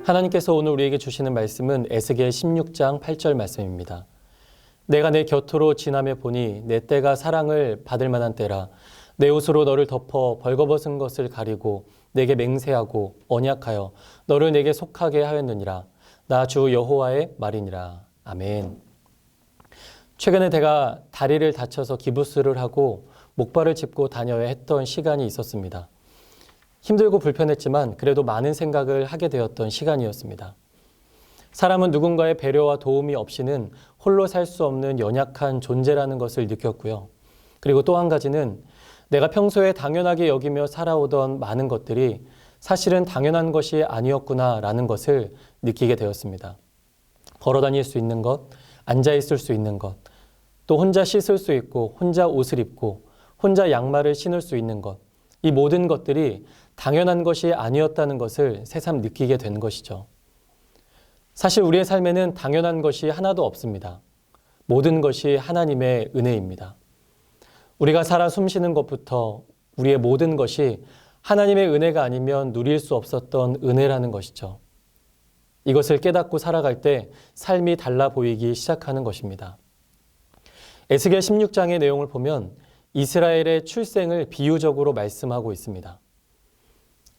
하나님께서 오늘 우리에게 주시는 말씀은 에스겔 16장 8절 말씀입니다. 내가 내 곁으로 지나며 보니 내 때가 사랑을 받을 만한 때라. 내 옷으로 너를 덮어 벌거벗은 것을 가리고 내게 맹세하고 언약하여 너를 내게 속하게 하였느니라. 나 주 여호와의 말이니라. 아멘. 최근에 제가 다리를 다쳐서 기부스를 하고 목발을 짚고 다녀야 했던 시간이 있었습니다. 힘들고 불편했지만 그래도 많은 생각을 하게 되었던 시간이었습니다. 사람은 누군가의 배려와 도움이 없이는 홀로 살 수 없는 연약한 존재라는 것을 느꼈고요. 그리고 또 한 가지는 내가 평소에 당연하게 여기며 살아오던 많은 것들이 사실은 당연한 것이 아니었구나라는 것을 느끼게 되었습니다. 걸어 다닐 수 있는 것, 앉아 있을 수 있는 것, 또 혼자 씻을 수 있고 혼자 옷을 입고 혼자 양말을 신을 수 있는 것, 이 모든 것들이 당연한 것이 아니었다는 것을 새삼 느끼게 된 것이죠. 사실 우리의 삶에는 당연한 것이 하나도 없습니다. 모든 것이 하나님의 은혜입니다. 우리가 살아 숨쉬는 것부터 우리의 모든 것이 하나님의 은혜가 아니면 누릴 수 없었던 은혜라는 것이죠. 이것을 깨닫고 살아갈 때 삶이 달라 보이기 시작하는 것입니다. 에스겔 16장의 내용을 보면 이스라엘의 출생을 비유적으로 말씀하고 있습니다.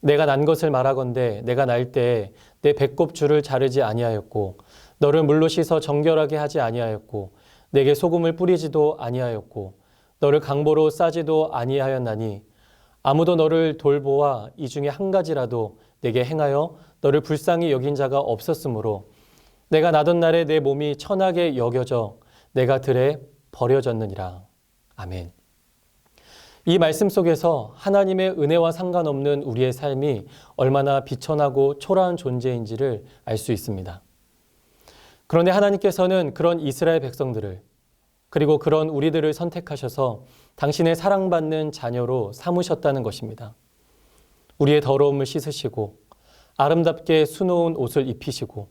내가 난 것을 말하건대 내가 날 때에 내 배꼽줄을 자르지 아니하였고 너를 물로 씻어 정결하게 하지 아니하였고 내게 소금을 뿌리지도 아니하였고 너를 강보로 싸지도 아니하였나니 아무도 너를 돌보아 이 중에 한 가지라도 내게 행하여 너를 불쌍히 여긴 자가 없었으므로 내가 나던 날에 내 몸이 천하게 여겨져 내가 들에 버려졌느니라. 아멘. 이 말씀 속에서 하나님의 은혜와 상관없는 우리의 삶이 얼마나 비천하고 초라한 존재인지를 알 수 있습니다. 그런데 하나님께서는 그런 이스라엘 백성들을 그리고 그런 우리들을 선택하셔서 당신의 사랑받는 자녀로 삼으셨다는 것입니다. 우리의 더러움을 씻으시고 아름답게 수놓은 옷을 입히시고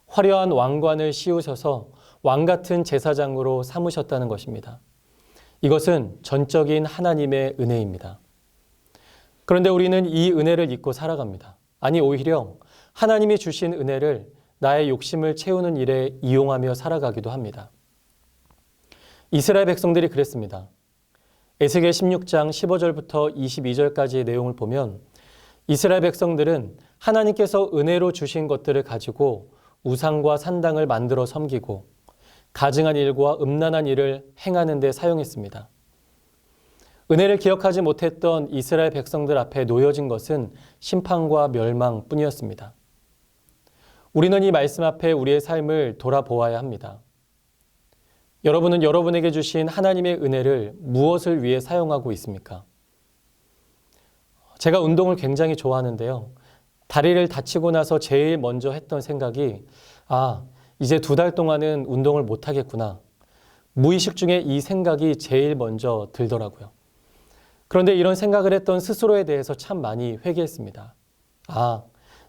화려한 왕관을 씌우셔서 왕같은 제사장으로 삼으셨다는 것입니다. 이것은 전적인 하나님의 은혜입니다. 그런데 우리는 이 은혜를 잊고 살아갑니다. 아니 오히려 하나님이 주신 은혜를 나의 욕심을 채우는 일에 이용하며 살아가기도 합니다. 이스라엘 백성들이 그랬습니다. 에스겔 16장 15절부터 22절까지의 내용을 보면 이스라엘 백성들은 하나님께서 은혜로 주신 것들을 가지고 우상과 산당을 만들어 섬기고 가증한 일과 음란한 일을 행하는 데 사용했습니다. 은혜를 기억하지 못했던 이스라엘 백성들 앞에 놓여진 것은 심판과 멸망뿐이었습니다. 우리는 이 말씀 앞에 우리의 삶을 돌아보아야 합니다. 여러분은 여러분에게 주신 하나님의 은혜를 무엇을 위해 사용하고 있습니까? 제가 운동을 굉장히 좋아하는데요. 다리를 다치고 나서 제일 먼저 했던 생각이 이제 2달 동안은 운동을 못하겠구나. 무의식 중에 이 생각이 제일 먼저 들더라고요. 그런데 이런 생각을 했던 스스로에 대해서 참 많이 회개했습니다.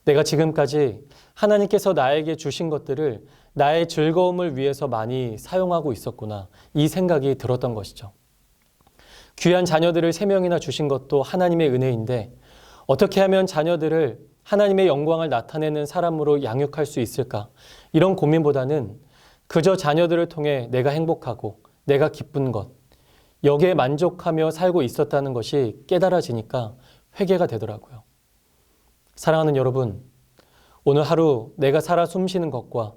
내가 지금까지 하나님께서 나에게 주신 것들을 나의 즐거움을 위해서 많이 사용하고 있었구나. 이 생각이 들었던 것이죠. 귀한 자녀들을 3명이나 주신 것도 하나님의 은혜인데 어떻게 하면 자녀들을 하나님의 영광을 나타내는 사람으로 양육할 수 있을까? 이런 고민보다는 그저 자녀들을 통해 내가 행복하고 내가 기쁜 것, 여기에 만족하며 살고 있었다는 것이 깨달아지니까 회개가 되더라고요. 사랑하는 여러분, 오늘 하루 내가 살아 숨쉬는 것과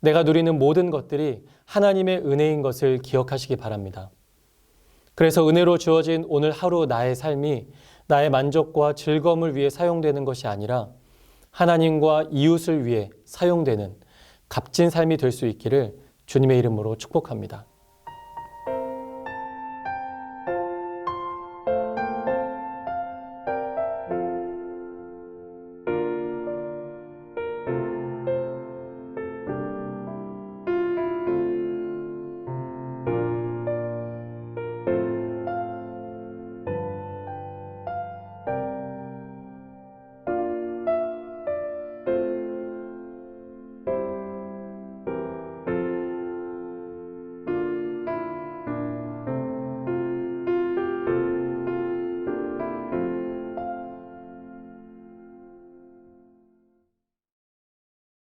내가 누리는 모든 것들이 하나님의 은혜인 것을 기억하시기 바랍니다. 그래서 은혜로 주어진 오늘 하루 나의 삶이 나의 만족과 즐거움을 위해 사용되는 것이 아니라 하나님과 이웃을 위해 사용되는 값진 삶이 될 수 있기를 주님의 이름으로 축복합니다.